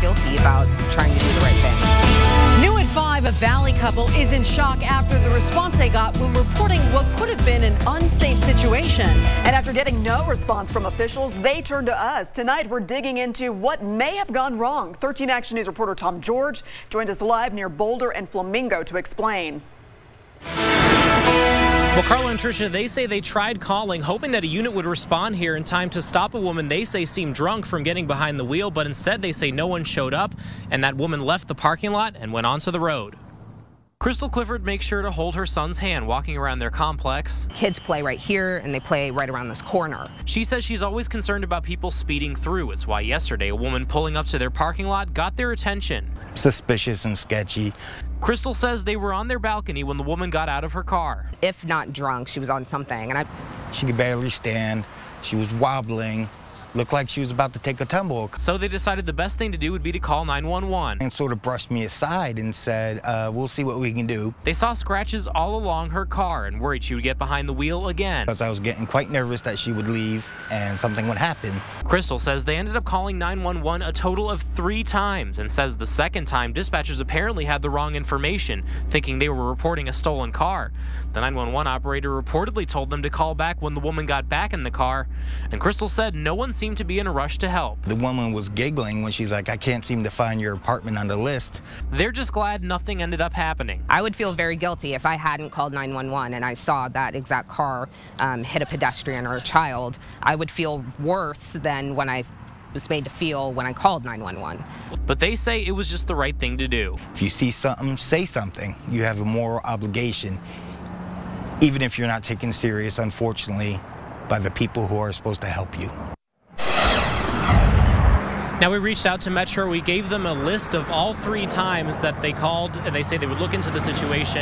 guilty about trying to do the right thing. New at 5, a Valley couple is in shock after the response they got when reporting what could have been an unsafe situation. And after getting no response from officials, they turned to us. Tonight, we're digging into what may have gone wrong. 13 Action News reporter Tom George joined us live near Boulder and Flamingo to explain. Well, Carla and Tricia, they say they tried calling, hoping that a unit would respond here in time to stop a woman they say seemed drunk from getting behind the wheel, but instead they say no one showed up, and that woman left the parking lot and went onto the road. Crystal Clifford makes sure to hold her son's hand walking around their complex. Kids play right here, and they play right around this corner. She says she's always concerned about people speeding through. It's why yesterday a woman pulling up to their parking lot got their attention. Suspicious and sketchy. Crystal says they were on their balcony when the woman got out of her car. If not drunk, she was on something. And She could barely stand. She was wobbling. Looked like she was about to take a tumble. So they decided the best thing to do would be to call 911. And sort of brushed me aside and said, we'll see what we can do. They saw scratches all along her car and worried she would get behind the wheel again. Because I was getting quite nervous that she would leave and something would happen. Crystal says they ended up calling 911 a total of 3 times and says the second time dispatchers apparently had the wrong information, thinking they were reporting a stolen car. The 911 operator reportedly told them to call back when the woman got back in the car, and Crystal said no one seemed to be in a rush to help. The woman was giggling when she's like, I can't seem to find your apartment on the list. They're just glad nothing ended up happening. I would feel very guilty if I hadn't called 911 and I saw that exact car hit a pedestrian or a child. I would feel worse than when I was made to feel when I called 911. But they say it was just the right thing to do. If you see something, say something. You have a moral obligation, even if you're not taken serious, unfortunately, by the people who are supposed to help you. Now, we reached out to Metro. We gave them a list of all 3 times that they called, and they say they would look into the situation.